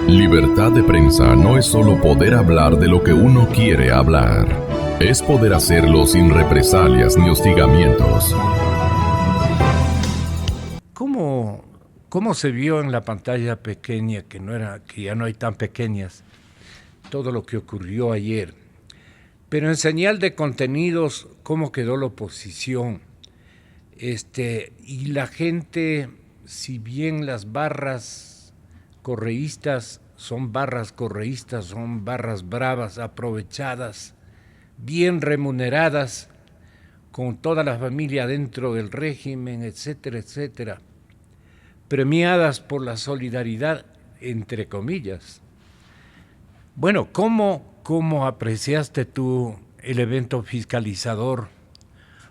Libertad de prensa no es solo poder hablar de lo que uno quiere hablar. Es poder hacerlo sin represalias ni hostigamientos. ¿Cómo se vio en la pantalla pequeña, que ya no hay tan pequeñas, todo lo que ocurrió ayer? Pero en señal de contenidos, ¿cómo quedó la oposición? Y la gente, si bien las barras correístas, son barras bravas, aprovechadas, bien remuneradas, con toda la familia dentro del régimen, etcétera, etcétera, premiadas por la solidaridad, entre comillas. Bueno, ¿cómo apreciaste tú el evento fiscalizador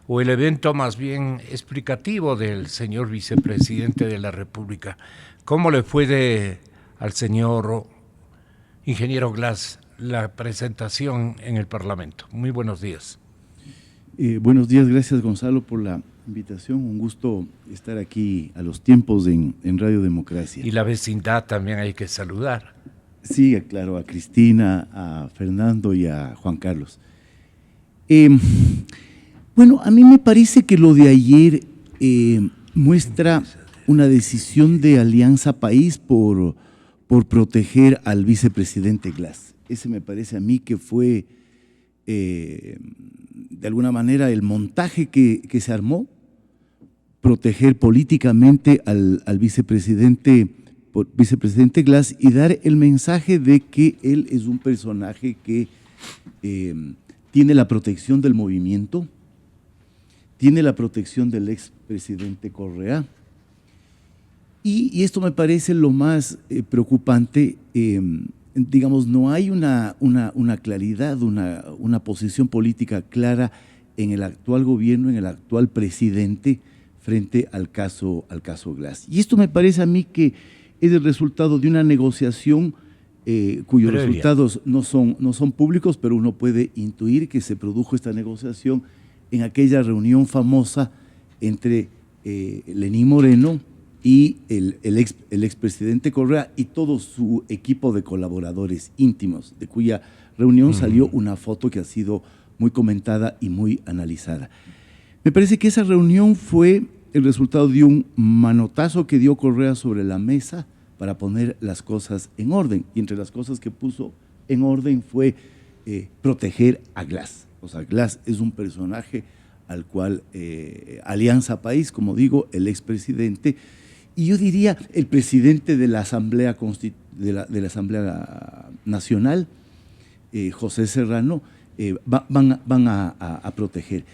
o el evento más bien explicativo del señor vicepresidente de la República? ¿Cómo le fue al señor ingeniero Glass la presentación en el Parlamento? Muy buenos días. Buenos días, gracias Gonzalo por la invitación. Un gusto estar aquí a los tiempos en Radio Democracia. Y la vecindad también hay que saludar. Sí, claro, a Cristina, a Fernando y a Juan Carlos. Bueno, a mí me parece que lo de ayer muestra una decisión de Alianza País por proteger al vicepresidente Glass. Ese me parece a mí que fue, de alguna manera, el montaje que se armó, proteger políticamente al vicepresidente Glass y dar el mensaje de que él es un personaje que tiene la protección del movimiento, tiene la protección del expresidente Correa, y esto me parece lo más preocupante. Digamos, no hay una claridad, una posición política clara en el actual gobierno, en el actual presidente, frente al caso Glass. Y esto me parece a mí que es el resultado de una negociación cuyos resultados no son públicos, pero uno puede intuir que se produjo esta negociación en aquella reunión famosa entre Lenín Moreno y el expresidente Correa y todo su equipo de colaboradores íntimos, de cuya reunión salió una foto que ha sido muy comentada y muy analizada. Me parece que esa reunión fue el resultado de un manotazo que dio Correa sobre la mesa para poner las cosas en orden, y entre las cosas que puso en orden fue proteger a Glass. O sea, Glass es un personaje al cual Alianza País, como digo, el expresidente, y yo diría el presidente de la Asamblea, de la Asamblea Nacional, José Serrano, van a proteger.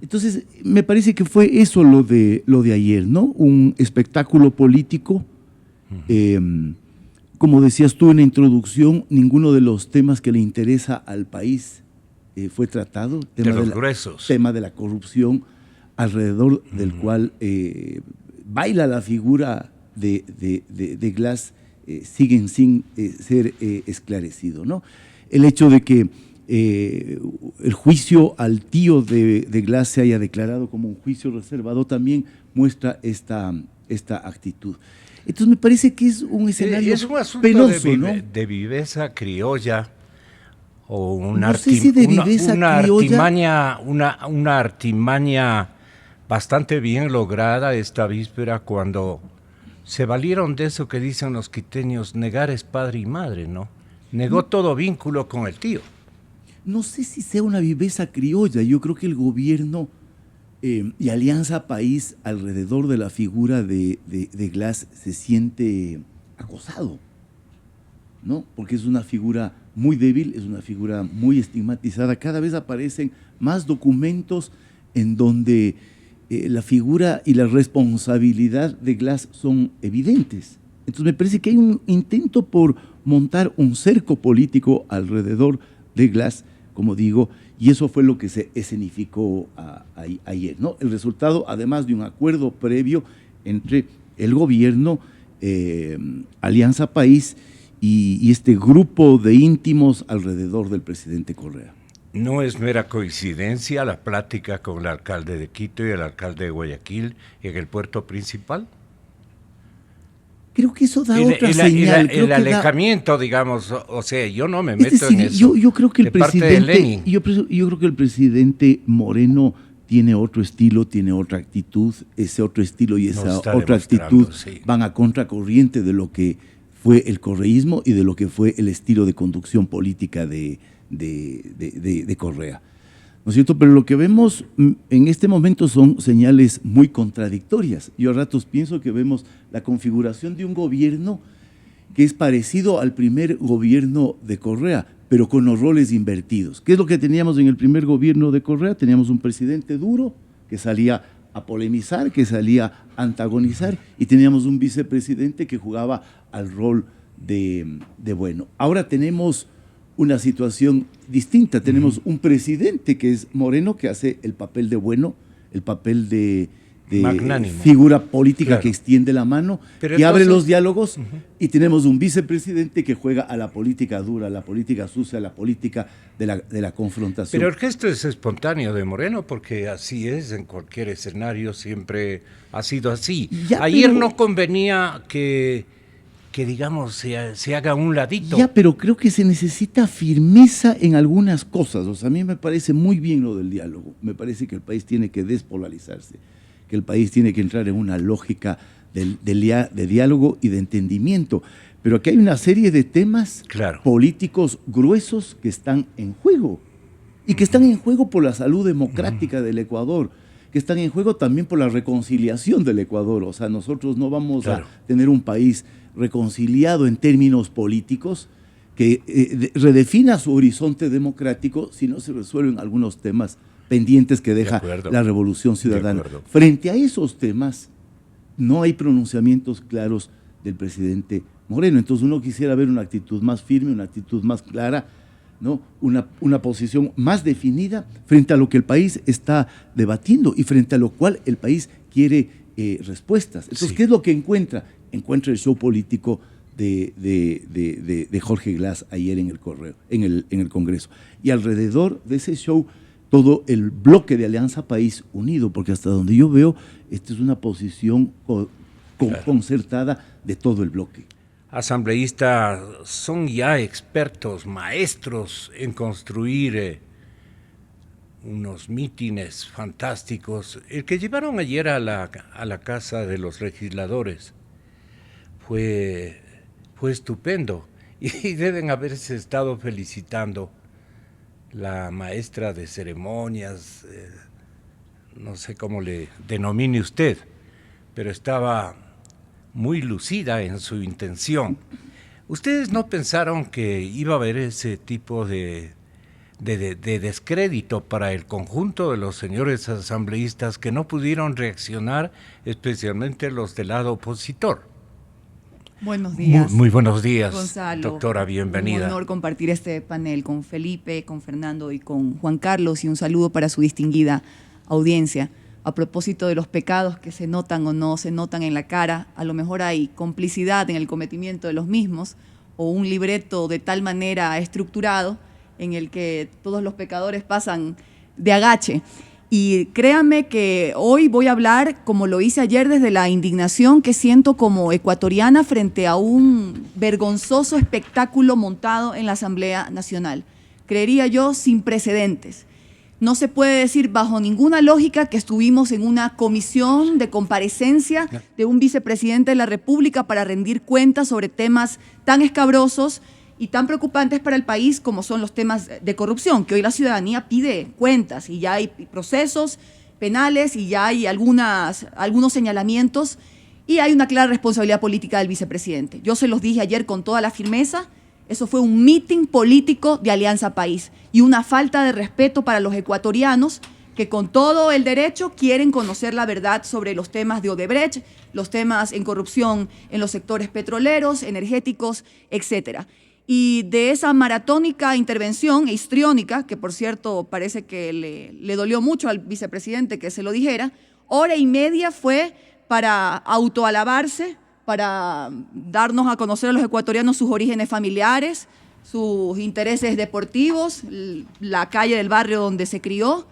Entonces, me parece que fue eso lo de ayer, ¿no? Un espectáculo político. Como decías tú en la introducción, ninguno de los temas que le interesa al país fue tratado. Tema de la corrupción, alrededor del cual baila la figura de Glass, siguen sin ser esclarecido, ¿no? El hecho de que el juicio al tío de Glass se haya declarado como un juicio reservado también muestra esta actitud. Entonces me parece que es un escenario es un asunto penoso, ¿no? De viveza criolla o una artimaña bastante bien lograda esta víspera, cuando se valieron de eso que dicen los quiteños: negar es padre y madre, ¿no? Negó todo vínculo con el tío. No sé si sea una viveza criolla. Yo creo que el gobierno y Alianza País, alrededor de la figura de Glass, se siente acosado, ¿no? Porque es una figura muy débil, es una figura muy estigmatizada. Cada vez aparecen más documentos en donde la figura y la responsabilidad de Glass son evidentes. Entonces me parece que hay un intento por montar un cerco político alrededor de Glass, como digo, y eso fue lo que se escenificó ayer, ¿no? El resultado, además de un acuerdo previo entre el gobierno, Alianza País y este grupo de íntimos alrededor del presidente Correa. ¿No es mera coincidencia la plática con el alcalde de Quito y el alcalde de Guayaquil en el puerto principal? Creo que eso da otra señal. El alejamiento, digamos, o sea, yo no me meto en eso. Yo creo que el presidente, yo creo que el presidente Moreno tiene otro estilo, tiene otra actitud. Ese otro estilo y esa otra actitud van a contracorriente de lo que fue el correísmo y de lo que fue el estilo de conducción política de Correa. ¿No es cierto? Pero lo que vemos en este momento son señales muy contradictorias. Yo a ratos pienso que vemos la configuración de un gobierno que es parecido al primer gobierno de Correa, pero con los roles invertidos. ¿Qué es lo que teníamos en el primer gobierno de Correa? Teníamos un presidente duro que salía a polemizar, que salía a antagonizar, y teníamos un vicepresidente que jugaba al rol de bueno. Ahora tenemos una situación distinta. Tenemos un presidente que es Moreno, que hace el papel de bueno, el papel de figura política, que extiende la mano, que abre los diálogos, y tenemos un vicepresidente que juega a la política dura, a la política sucia, a la política de la confrontación. Pero el gesto es espontáneo de Moreno, porque así es, en cualquier escenario siempre ha sido así. Ayer no convenía que digamos, se haga un ladito. Pero creo que se necesita firmeza en algunas cosas. O sea, a mí me parece muy bien lo del diálogo. Me parece que el país tiene que despolarizarse, que el país tiene que entrar en una lógica de diálogo y de entendimiento. Pero aquí hay una serie de temas políticos gruesos que están en juego. Y que están en juego por la salud democrática del Ecuador, que están en juego también por la reconciliación del Ecuador. O sea, nosotros no vamos a tener un país reconciliado en términos políticos, que redefina su horizonte democrático si no se resuelven algunos temas pendientes que deja la Revolución Ciudadana. Frente a esos temas, no hay pronunciamientos claros del presidente Moreno. Entonces uno quisiera ver una actitud más firme, una actitud más clara, ¿no? Una posición más definida frente a lo que el país está debatiendo y frente a lo cual el país quiere respuestas. Entonces, ¿qué es lo que encuentra? Encuentra el show político de Jorge Glass ayer en el Congreso. Y alrededor de ese show, todo el bloque de Alianza País Unido, porque hasta donde yo veo, esta es una posición concertada de todo el bloque. Asambleístas son ya expertos, maestros en construir unos mítines fantásticos. El que llevaron ayer a la Casa de los Legisladores fue estupendo, y deben haberse estado felicitando la maestra de ceremonias, no sé cómo le denomine usted, pero estaba muy lucida en su intención. ¿Ustedes no pensaron que iba a haber ese tipo de descrédito para el conjunto de los señores asambleístas que no pudieron reaccionar, especialmente los del lado opositor? Buenos días. Muy buenos días, Gonzalo. doctora, bienvenida. Un honor compartir este panel con Felipe, con Fernando y con Juan Carlos, y un saludo para su distinguida audiencia. A propósito de los pecados que se notan o no se notan en la cara, a lo mejor hay complicidad en el cometimiento de los mismos, o un libreto de tal manera estructurado en el que todos los pecadores pasan de agache. Y créanme que hoy voy a hablar, como lo hice ayer, desde la indignación que siento como ecuatoriana frente a un vergonzoso espectáculo montado en la Asamblea Nacional. Creería yo, sin precedentes. No se puede decir bajo ninguna lógica que estuvimos en una comisión de comparecencia de un vicepresidente de la República para rendir cuentas sobre temas tan escabrosos y tan preocupantes para el país como son los temas de corrupción, que hoy la ciudadanía pide cuentas y ya hay procesos penales y ya hay algunos señalamientos y hay una clara responsabilidad política del vicepresidente. Yo se los dije ayer con toda la firmeza, eso fue un mitin político de Alianza País y una falta de respeto para los ecuatorianos que con todo el derecho quieren conocer la verdad sobre los temas de Odebrecht, los temas en corrupción en los sectores petroleros, energéticos, etcétera. Y de esa maratónica intervención histriónica, que por cierto parece que le dolió mucho al vicepresidente que se lo dijera, 1:30 fue para autoalabarse, para darnos a conocer a los ecuatorianos sus orígenes familiares, sus intereses deportivos, la calle del barrio donde se crió,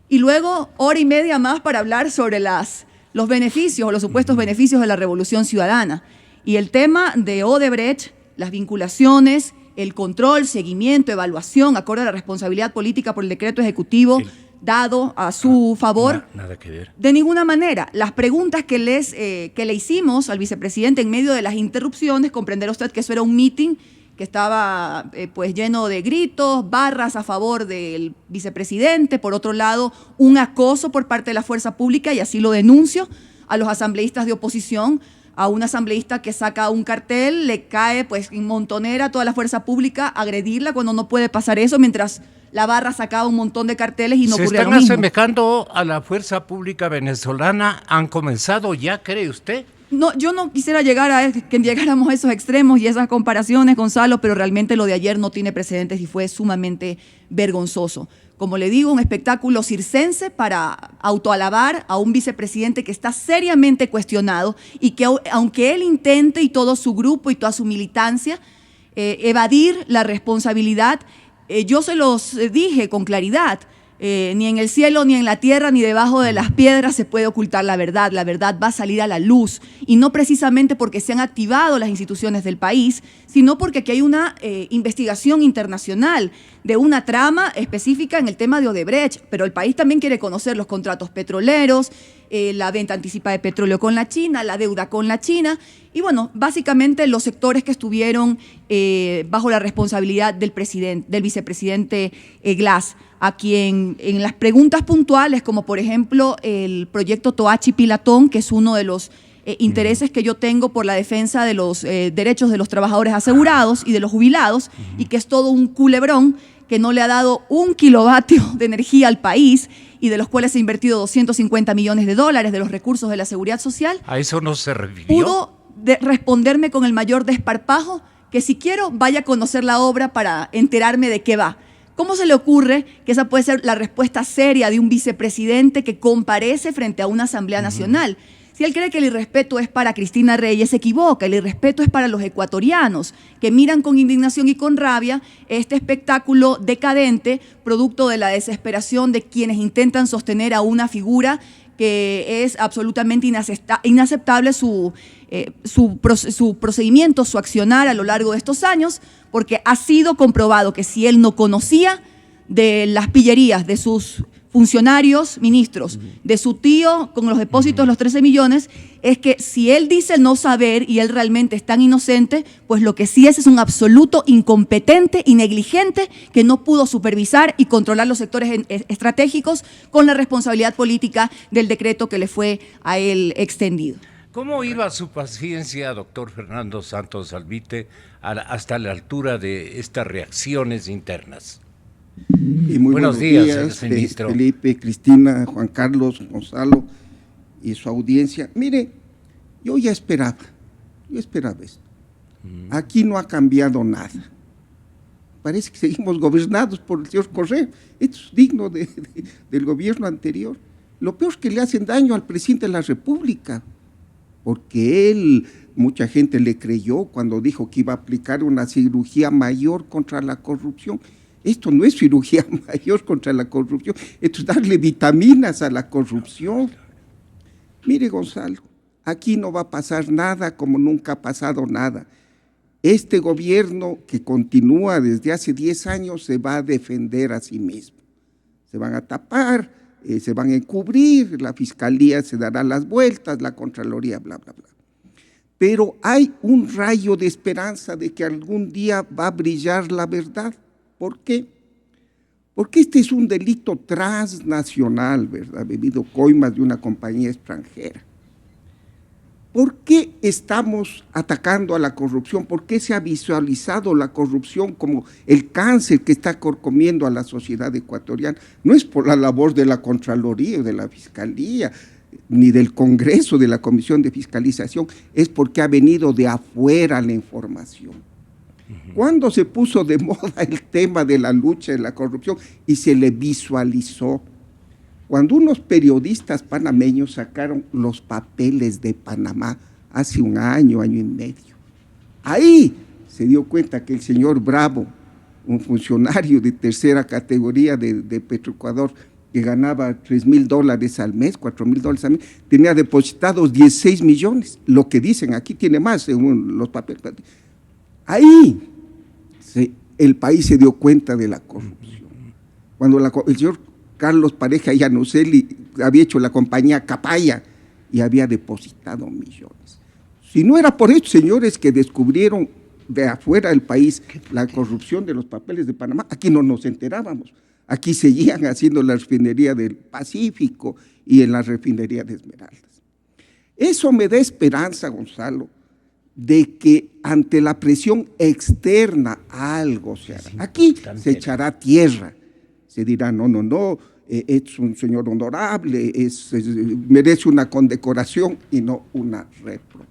y luego 1:30 más para hablar sobre los beneficios o los supuestos beneficios de la Revolución Ciudadana. Y el tema de Odebrecht, las vinculaciones, el control, seguimiento, evaluación, acorde a la responsabilidad política por el decreto ejecutivo dado a su favor. Nada que ver. De ninguna manera. Las preguntas que le hicimos al vicepresidente en medio de las interrupciones, comprenderá usted que eso era un meeting que estaba pues lleno de gritos, barras a favor del vicepresidente, por otro lado, un acoso por parte de la fuerza pública, y así lo denuncio a los asambleístas de oposición. A un asambleísta que saca un cartel, le cae pues en montonera a toda la fuerza pública, agredirla cuando no puede pasar eso, mientras la barra sacaba un montón de carteles y no ocurría lo mismo. ¿Se están asemejando a la fuerza pública venezolana? ¿Han comenzado ya, cree usted? No, yo no quisiera que llegáramos a esos extremos y esas comparaciones, Gonzalo, pero realmente lo de ayer no tiene precedentes y fue sumamente vergonzoso. Como le digo, un espectáculo circense para autoalabar a un vicepresidente que está seriamente cuestionado y que aunque él intente y todo su grupo y toda su militancia evadir la responsabilidad, yo se los dije con claridad, ni en el cielo, ni en la tierra, ni debajo de las piedras se puede ocultar la verdad va a salir a la luz, y no precisamente porque se han activado las instituciones del país, sino porque aquí hay una investigación internacional de una trama específica en el tema de Odebrecht, pero el país también quiere conocer los contratos petroleros, la venta anticipada de petróleo con la China, la deuda con la China, y bueno, básicamente los sectores que estuvieron bajo la responsabilidad del vicepresidente Glass, a quien en las preguntas puntuales, como por ejemplo el proyecto Toachi-Pilatón, que es uno de los intereses que yo tengo por la defensa de los derechos de los trabajadores asegurados y de los jubilados, y que es todo un culebrón que no le ha dado un kilovatio de energía al país y de los cuales se ha invertido $250 millones de los recursos de la Seguridad Social. ¿A eso no se refirió? Pudo responderme con el mayor desparpajo que si quiero vaya a conocer la obra para enterarme de qué va. ¿Cómo se le ocurre que esa puede ser la respuesta seria de un vicepresidente que comparece frente a una Asamblea Nacional? Si él cree que el irrespeto es para Cristina Reyes, se equivoca. El irrespeto es para los ecuatorianos, que miran con indignación y con rabia este espectáculo decadente, producto de la desesperación de quienes intentan sostener a una figura que es absolutamente inaceptable su procedimiento, su accionar a lo largo de estos años, porque ha sido comprobado que si él no conocía de las pillerías de sus funcionarios, ministros, de su tío con los depósitos de los 13 millones, es que si él dice no saber y él realmente es tan inocente, pues lo que sí es un absoluto incompetente y negligente que no pudo supervisar y controlar los sectores estratégicos con la responsabilidad política del decreto que le fue a él extendido. ¿Cómo iba su paciencia, doctor Fernando Santos Alvite, hasta la altura de estas reacciones internas? Y muy buenos días, ministro. Felipe, Cristina, Juan Carlos, Gonzalo y su audiencia. Mire, yo esperaba esto. Aquí no ha cambiado nada. Parece que seguimos gobernados por el señor Correa. Esto es digno del gobierno anterior. Lo peor es que le hacen daño al presidente de la República, porque mucha gente le creyó cuando dijo que iba a aplicar una cirugía mayor contra la corrupción. Esto no es cirugía mayor contra la corrupción, esto es darle vitaminas a la corrupción. Mire, Gonzalo, aquí no va a pasar nada como nunca ha pasado nada. Este gobierno que continúa desde hace 10 años se va a defender a sí mismo. Se van a tapar, se van a encubrir, la Fiscalía se dará las vueltas, la Contraloría, bla, bla, bla. Pero hay un rayo de esperanza de que algún día va a brillar la verdad. ¿Por qué? Porque este es un delito transnacional, ¿verdad? Bebido coimas de una compañía extranjera. ¿Por qué estamos atacando a la corrupción? ¿Por qué se ha visualizado la corrupción como el cáncer que está corcomiendo a la sociedad ecuatoriana? No es por la labor de la Contraloría, de la Fiscalía, ni del Congreso, de la Comisión de Fiscalización, es porque ha venido de afuera la información. ¿Cuándo se puso de moda el tema de la lucha de la corrupción y se le visualizó? Cuando unos periodistas panameños sacaron los papeles de Panamá hace un año, año y medio. Ahí se dio cuenta que el señor Bravo, un funcionario de tercera categoría de Petroecuador, que ganaba $3,000 al mes, $4,000 al mes, tenía depositados 16 millones, lo que dicen aquí tiene más según los papeles. Ahí el país se dio cuenta de la corrupción. Cuando el señor Carlos Pareja Llanuselli había hecho la compañía Capaya y había depositado millones. Si no era por estos señores que descubrieron de afuera del país la corrupción de los papeles de Panamá, aquí no nos enterábamos. Aquí seguían haciendo la refinería del Pacífico y en la refinería de Esmeraldas. Eso me da esperanza, Gonzalo, de que ante la presión externa algo se hará. Aquí se echará tierra, se dirá no, es un señor honorable, merece una condecoración y no una repro.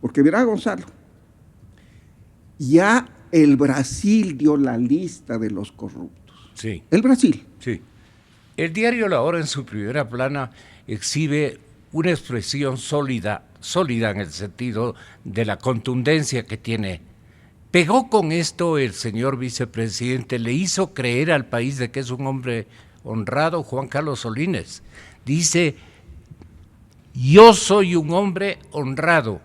Porque verá, Gonzalo, ya el Brasil dio la lista de los corruptos. Sí. El Brasil. Sí. El diario La Hora en su primera plana exhibe una expresión sólida en el sentido de la contundencia que tiene. Pegó con esto el señor vicepresidente, le hizo creer al país de que es un hombre honrado. Juan Carlos Solínez dice: yo soy un hombre honrado.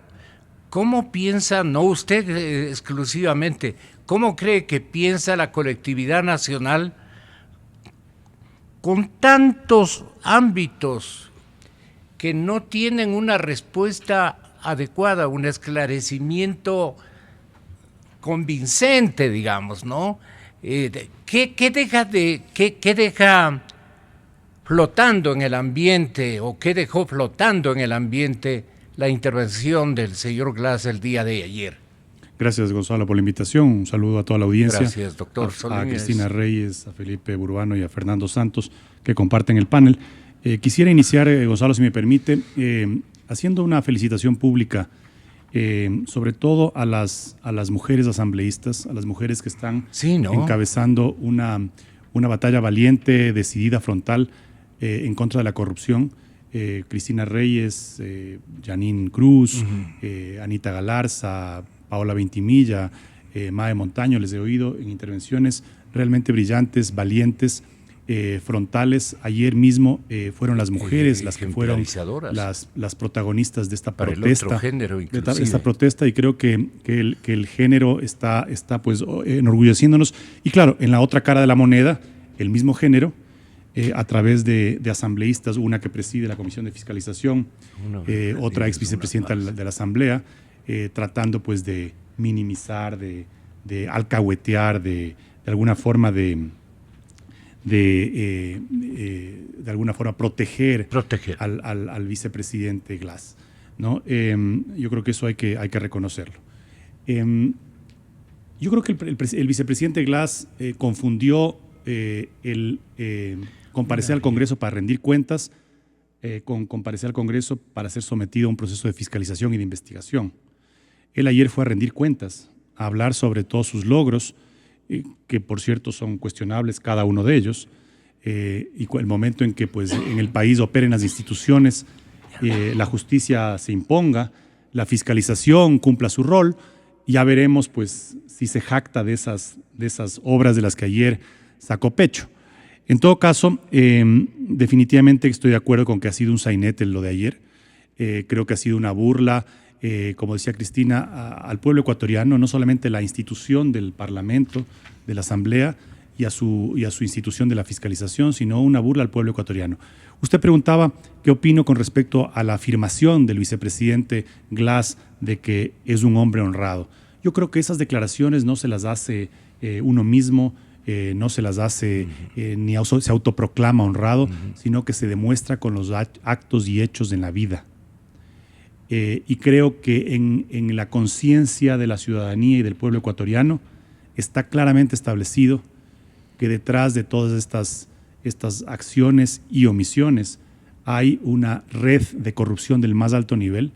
¿Cómo piensa, no usted exclusivamente, cómo cree que piensa la colectividad nacional con tantos ámbitos que no tienen una respuesta adecuada, un esclarecimiento convincente, digamos, ¿no? ¿Qué deja flotando en el ambiente o qué dejó flotando en el ambiente la intervención del señor Glass el día de ayer? Gracias, Gonzalo, por la invitación. Un saludo a toda la audiencia. Gracias, doctor A Cristina Reyes, a Felipe Burbano y a Fernando Santos, que comparten el panel. Quisiera iniciar, Gonzalo, si me permite, haciendo una felicitación pública, sobre todo a las mujeres asambleístas, a las mujeres que están encabezando una batalla valiente, decidida, frontal, en contra de la corrupción. Cristina Reyes, Janine Cruz, Anita Galarza, Paola Ventimilla, Mae Montaño, les he oído en intervenciones realmente brillantes, valientes, frontales. Ayer mismo fueron las mujeres las que fueron las protagonistas de esta protesta. De esta protesta, y creo que el género está pues enorgulleciéndonos. Y claro, en la otra cara de la moneda, el mismo género, a través de asambleístas, una que preside la Comisión de Fiscalización, otra ex vicepresidenta de la Asamblea, tratando pues de minimizar, de alcahuetear, de alguna forma de alguna forma proteger. Al vicepresidente Glass, ¿no? Yo creo que eso hay que reconocerlo. Yo creo que el vicepresidente Glass confundió el comparecer al Congreso para rendir cuentas con comparecer al Congreso para ser sometido a un proceso de fiscalización y de investigación. Él ayer fue a rendir cuentas, a hablar sobre todos sus logros, que por cierto son cuestionables cada uno de ellos, y el momento en que pues, en el país operen las instituciones, la justicia se imponga, la fiscalización cumpla su rol, ya veremos pues, si se jacta de esas obras de las que ayer sacó pecho. En todo caso, definitivamente estoy de acuerdo con que ha sido un sainete lo de ayer. Creo que ha sido una burla, como decía Cristina, al pueblo ecuatoriano, no solamente la institución del Parlamento, de la Asamblea y a su institución de la fiscalización, sino una burla al pueblo ecuatoriano. Usted preguntaba qué opino con respecto a la afirmación del vicepresidente Glass de que es un hombre honrado. Yo creo que esas declaraciones no se las hace uno mismo, no se las hace ni se autoproclama honrado, sino que se demuestra con los actos y hechos en la vida. Y creo que en la conciencia de la ciudadanía y del pueblo ecuatoriano está claramente establecido que detrás de todas estas acciones y omisiones hay una red de corrupción del más alto nivel,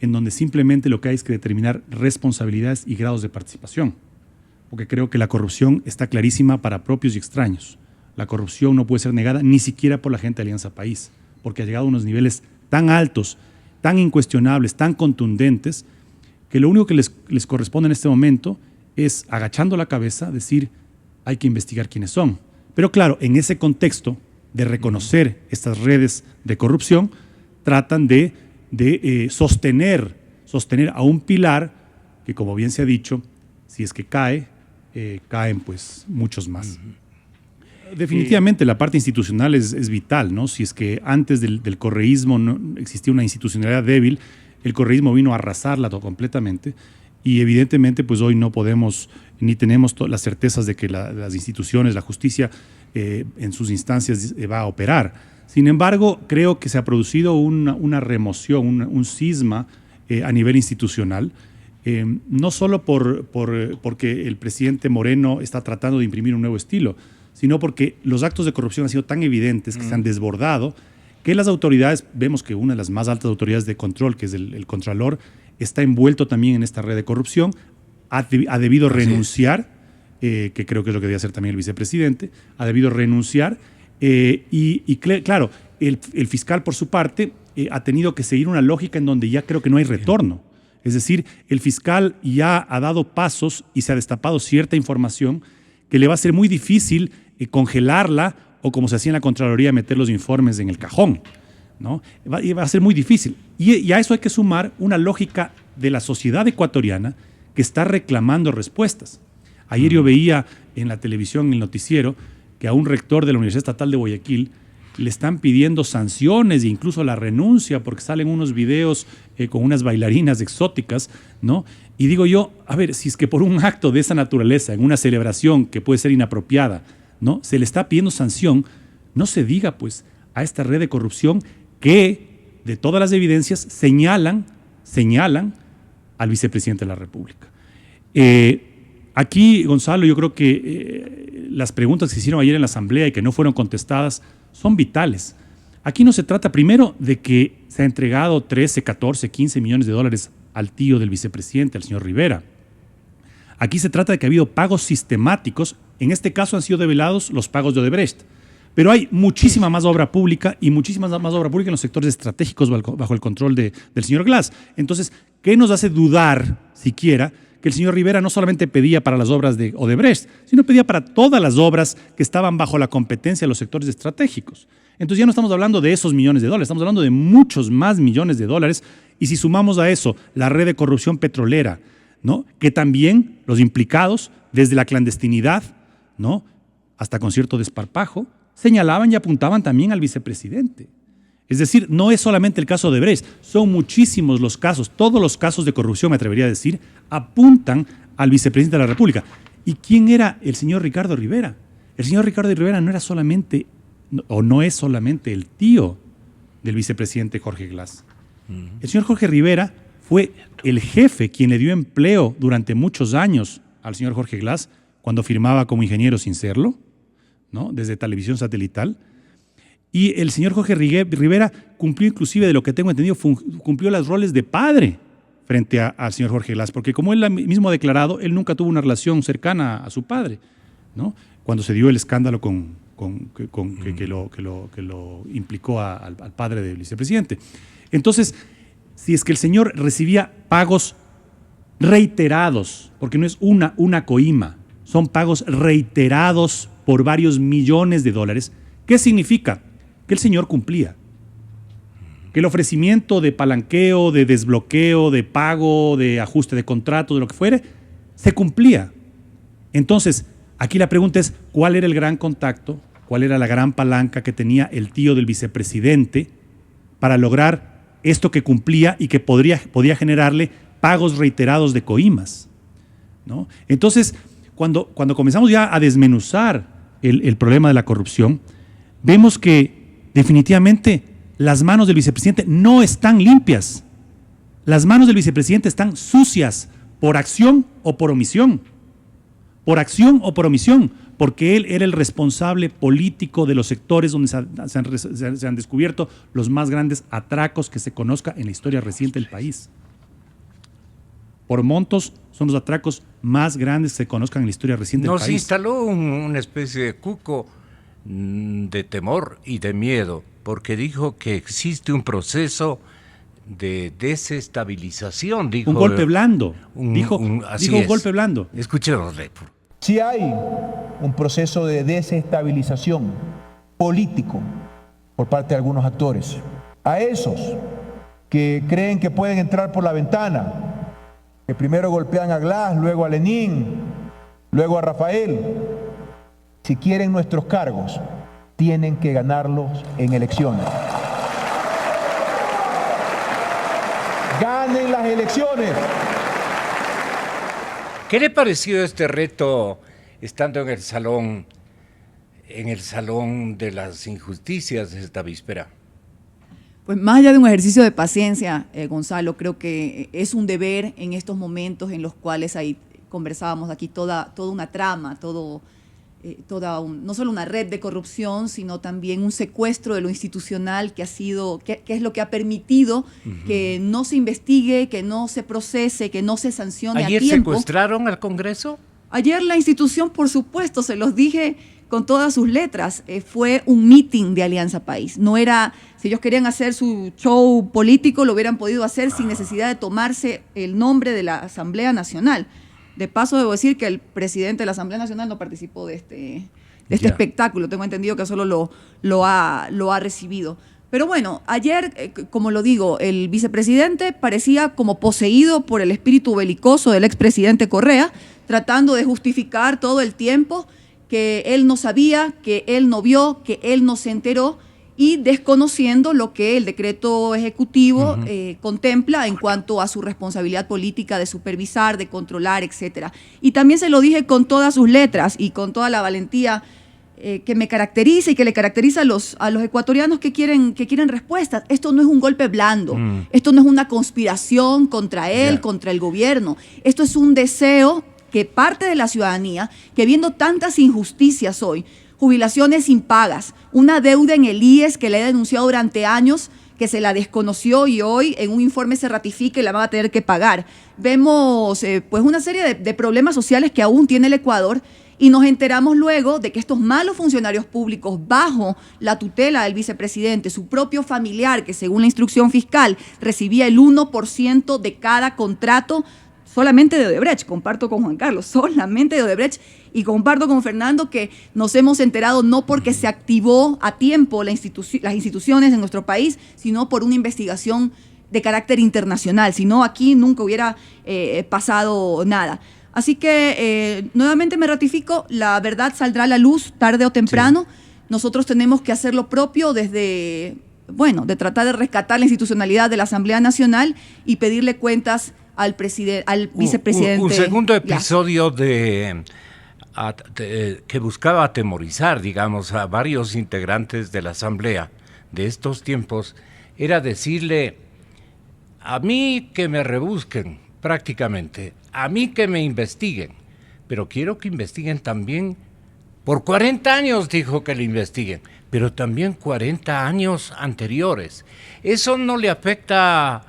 en donde simplemente lo que hay es que determinar responsabilidades y grados de participación. Porque creo que la corrupción está clarísima para propios y extraños. La corrupción no puede ser negada ni siquiera por la gente de Alianza País, porque ha llegado a unos niveles tan altos, tan incuestionables, tan contundentes, que lo único que les corresponde en este momento es, agachando la cabeza, decir hay que investigar quiénes son. Pero claro, en ese contexto de reconocer estas redes de corrupción, tratan de sostener a un pilar que, como bien se ha dicho, si es que caen pues muchos más. Definitivamente la parte institucional es vital, ¿no? Si es que antes del correísmo no existía una institucionalidad débil, el correísmo vino a arrasarla completamente, y evidentemente pues hoy no podemos ni tenemos las certezas de que las instituciones, la justicia en sus instancias va a operar. Sin embargo, creo que se ha producido una remoción, un cisma a nivel institucional, no solo porque el presidente Moreno está tratando de imprimir un nuevo estilo, sino porque los actos de corrupción han sido tan evidentes que se han desbordado, que las autoridades, vemos que una de las más altas autoridades de control, que es el Contralor, está envuelto también en esta red de corrupción, ha debido renunciar, que creo que es lo que debe hacer también el vicepresidente, ha debido renunciar, claro, el fiscal por su parte ha tenido que seguir una lógica en donde ya creo que no hay retorno. Es decir, el fiscal ya ha dado pasos y se ha destapado cierta información que le va a ser muy difícil congelarla, o como se hacía en la Contraloría, meter los informes en el cajón, ¿no? Va a ser muy difícil. Y a eso hay que sumar una lógica de la sociedad ecuatoriana que está reclamando respuestas. Ayer yo veía en la televisión, en el noticiero, que a un rector de la Universidad Estatal de Guayaquil le están pidiendo sanciones e incluso la renuncia porque salen unos videos con unas bailarinas exóticas, ¿no? Y digo yo, a ver, si es que por un acto de esa naturaleza, en una celebración que puede ser inapropiada, ¿no?, se le está pidiendo sanción, no se diga pues a esta red de corrupción que de todas las evidencias señalan al vicepresidente de la República. Aquí, Gonzalo, yo creo que las preguntas que se hicieron ayer en la Asamblea y que no fueron contestadas son vitales. Aquí no se trata primero de que se ha entregado 13, 14, 15 millones de dólares al tío del vicepresidente, al señor Rivera. Aquí se trata de que ha habido pagos sistemáticos. En este caso han sido develados los pagos de Odebrecht. Pero hay muchísima más obra pública y muchísima más obra pública en los sectores estratégicos bajo el control del señor Glass. Entonces, ¿qué nos hace dudar siquiera que el señor Rivera no solamente pedía para las obras de Odebrecht, sino pedía para todas las obras que estaban bajo la competencia de los sectores estratégicos? Entonces ya no estamos hablando de esos millones de dólares, estamos hablando de muchos más millones de dólares. Y si sumamos a eso la red de corrupción petrolera, ¿no?, que también los implicados, desde la clandestinidad, ¿no?, hasta con cierto desparpajo, señalaban y apuntaban también al vicepresidente. Es decir, no es solamente el caso de Odebrecht, son muchísimos los casos, todos los casos de corrupción, me atrevería a decir, apuntan al vicepresidente de la República. ¿Y quién era el señor Ricardo Rivera? El señor Ricardo Rivera no era solamente, o no es solamente el tío del vicepresidente Jorge Glass. El señor Jorge Rivera fue el jefe quien le dio empleo durante muchos años al señor Jorge Glass cuando firmaba como ingeniero sin serlo, ¿no?, desde televisión satelital. Y el señor Jorge Rivera cumplió, inclusive de lo que tengo entendido, cumplió los roles de padre frente al señor Jorge Glass, porque como él mismo ha declarado, él nunca tuvo una relación cercana a su padre, ¿no?, cuando se dio el escándalo que lo implicó al padre del vicepresidente. Entonces, si es que el señor recibía pagos reiterados, porque no es una coima, son pagos reiterados por varios millones de dólares, ¿qué significa? Que el señor cumplía. Que el ofrecimiento de palanqueo, de desbloqueo, de pago, de ajuste de contrato, de lo que fuere, se cumplía. Entonces, aquí la pregunta es, ¿cuál era el gran contacto? ¿Cuál era la gran palanca que tenía el tío del vicepresidente para lograr esto que cumplía y que podía generarle pagos reiterados de coimas, ¿no? Entonces, cuando comenzamos ya a desmenuzar el problema de la corrupción, vemos que definitivamente las manos del vicepresidente no están limpias. Las manos del vicepresidente están sucias por acción o por omisión. Por acción o por omisión, porque él era el responsable político de los sectores donde se han descubierto los más grandes atracos que se conozca en la historia reciente del país. Por montos, son los atracos más grandes que se conozcan en la historia reciente del país. Nos instaló una especie de cuco de temor y de miedo, porque dijo que existe un proceso de desestabilización. Dijo, un golpe blando. Dijo un golpe blando. Escuchémosle. Sí hay un proceso de desestabilización político por parte de algunos actores. A esos que creen que pueden entrar por la ventana, que primero golpean a Glass, luego a Lenín, luego a Rafael, si quieren nuestros cargos, tienen que ganarlos en elecciones. ¡Ganen las elecciones! ¿Qué le pareció este reto estando en el salón de las injusticias esta víspera? Pues más allá de un ejercicio de paciencia, Gonzalo, creo que es un deber en estos momentos en los cuales ahí conversábamos aquí toda una trama, no solo una red de corrupción, sino también un secuestro de lo institucional que es lo que ha permitido que no se investigue, que no se procese, que no se sancione a tiempo. ¿Ayer secuestraron al Congreso? Ayer la institución, por supuesto, se los dije con todas sus letras, fue un meeting de Alianza País. No era, si ellos querían hacer su show político, lo hubieran podido hacer sin necesidad de tomarse el nombre de la Asamblea Nacional. De paso, debo decir que el presidente de la Asamblea Nacional no participó de este espectáculo. Tengo entendido que solo lo ha recibido. Pero bueno, ayer, como lo digo, el vicepresidente parecía como poseído por el espíritu belicoso del expresidente Correa, tratando de justificar todo el tiempo que él no sabía, que él no vio, que él no se enteró, y desconociendo lo que el decreto ejecutivo contempla en cuanto a su responsabilidad política de supervisar, de controlar, etcétera. Y también se lo dije con todas sus letras y con toda la valentía que me caracteriza y que le caracteriza a los ecuatorianos que quieren respuestas. Esto no es un golpe blando, esto no es una conspiración contra él, contra el gobierno. Esto es un deseo que parte de la ciudadanía, que viendo tantas injusticias hoy, jubilaciones impagas, una deuda en el IES que le he denunciado durante años, que se la desconoció y hoy en un informe se ratifica y la van a tener que pagar. Vemos pues una serie de problemas sociales que aún tiene el Ecuador, y nos enteramos luego de que estos malos funcionarios públicos, bajo la tutela del vicepresidente, su propio familiar, que según la instrucción fiscal recibía el 1% de cada contrato, solamente de Odebrecht, comparto con Juan Carlos, solamente de Odebrecht, y comparto con Fernando que nos hemos enterado no porque se activó a tiempo las instituciones en nuestro país, sino por una investigación de carácter internacional, si no aquí nunca hubiera pasado nada. Así que nuevamente me ratifico, la verdad saldrá a la luz tarde o temprano. Sí. Nosotros tenemos que hacer lo propio de tratar de rescatar la institucionalidad de la Asamblea Nacional y pedirle cuentas al vicepresidente. Un segundo episodio que buscaba atemorizar, digamos, a varios integrantes de la Asamblea de estos tiempos, era decirle, a mí que me rebusquen prácticamente, a mí que me investiguen, pero quiero que investiguen también, por 40 años dijo que le investiguen, pero también 40 años anteriores. Eso no le afecta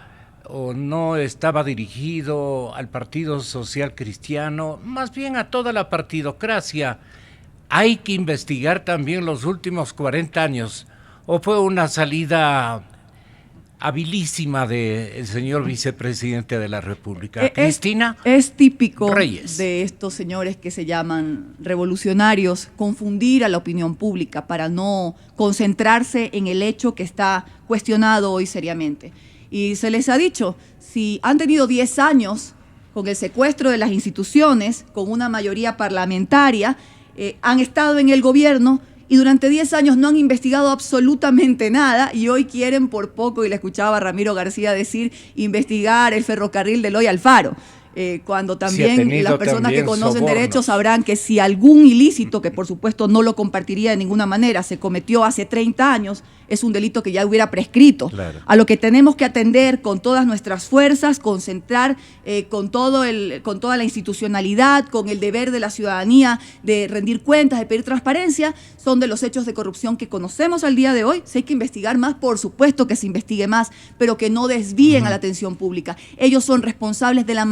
o no estaba dirigido al Partido Social Cristiano, más bien a toda la partidocracia. Hay que investigar también los últimos 40 años, o fue una salida habilísima del señor vicepresidente de la República. Cristina es típico Reyes. De estos señores que se llaman revolucionarios confundir a la opinión pública para no concentrarse en el hecho que está cuestionado hoy seriamente. Y se les ha dicho, si han tenido 10 años con el secuestro de las instituciones, con una mayoría parlamentaria, han estado en el gobierno y durante 10 años no han investigado absolutamente nada y hoy quieren por poco, y le escuchaba a Ramiro García decir, investigar el ferrocarril de Eloy Alfaro. Cuando también las personas que conocen sobornos. Derechos sabrán que si algún ilícito, que por supuesto no lo compartiría de ninguna manera, se cometió hace 30 años, es un delito que ya hubiera prescrito. Claro. A lo que tenemos que atender con todas nuestras fuerzas, concentrar con toda la institucionalidad, con el deber de la ciudadanía de rendir cuentas, de pedir transparencia, son de los hechos de corrupción que conocemos al día de hoy. Si hay que investigar más, por supuesto que se investigue más, pero que no desvíen a la atención pública. Ellos son responsables de la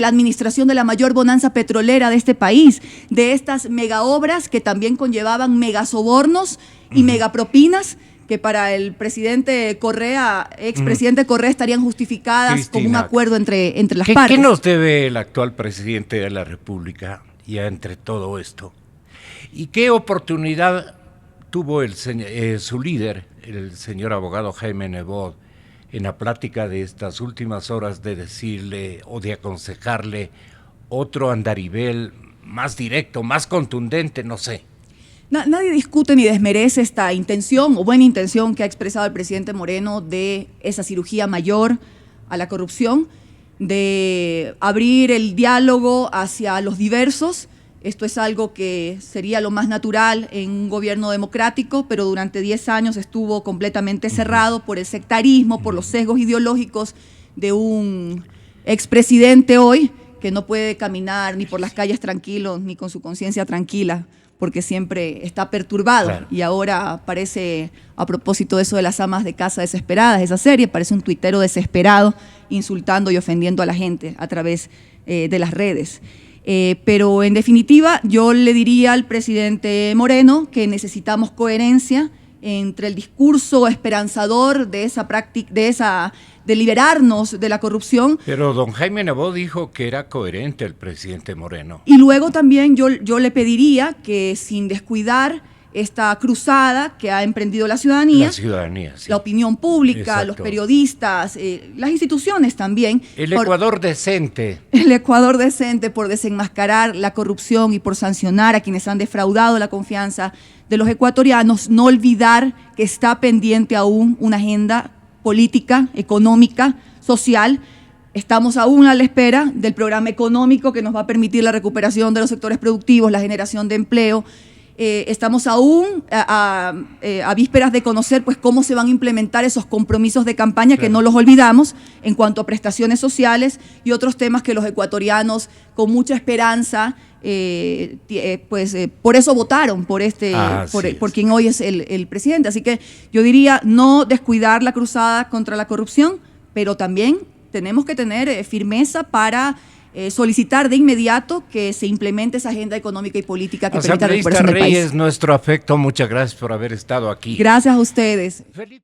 administración de la mayor bonanza petrolera de este país, de estas mega obras que también conllevaban megasobornos y megapropinas, que para el presidente Correa, expresidente Correa, estarían justificadas, Cristina, con un acuerdo entre las partes. ¿Qué nos debe el actual presidente de la República ya entre todo esto? ¿Y qué oportunidad tuvo su líder, el señor abogado Jaime Nebot, en la plática de estas últimas horas de decirle o de aconsejarle otro andarivel más directo, más contundente, no sé? Nadie discute ni desmerece esta intención o buena intención que ha expresado el presidente Moreno de esa cirugía mayor a la corrupción, de abrir el diálogo hacia los diversos. Esto es algo que sería lo más natural en un gobierno democrático, pero durante 10 años estuvo completamente cerrado por el sectarismo, por los sesgos ideológicos de un expresidente hoy que no puede caminar ni por las calles tranquilo, ni con su conciencia tranquila, porque siempre está perturbado. Claro. Y ahora parece, a propósito de eso de las amas de casa desesperadas, esa serie, parece un tuitero desesperado insultando y ofendiendo a la gente a través de las redes. Pero en definitiva, yo le diría al presidente Moreno que necesitamos coherencia entre el discurso esperanzador de esa práctica, de liberarnos de la corrupción. Pero don Jaime Nebot dijo que era coherente el presidente Moreno. Y luego también yo le pediría que sin descuidar esta cruzada que ha emprendido la ciudadanía, sí, la opinión pública, exacto, los periodistas, las instituciones también. El Ecuador decente. El Ecuador decente por desenmascarar la corrupción y por sancionar a quienes han defraudado la confianza de los ecuatorianos, no olvidar que está pendiente aún una agenda política, económica, social. Estamos aún a la espera del programa económico que nos va a permitir la recuperación de los sectores productivos, la generación de empleo. Estamos aún a vísperas de conocer pues, cómo se van a implementar esos compromisos de campaña, claro, que no los olvidamos, en cuanto a prestaciones sociales y otros temas que los ecuatorianos con mucha esperanza por eso votaron por quien hoy es el presidente. Así que yo diría no descuidar la cruzada contra la corrupción, pero también tenemos que tener firmeza para solicitar de inmediato que se implemente esa agenda económica y política que permita la recuperación del país. Reyes, nuestro afecto, muchas gracias por haber estado aquí. Gracias a ustedes.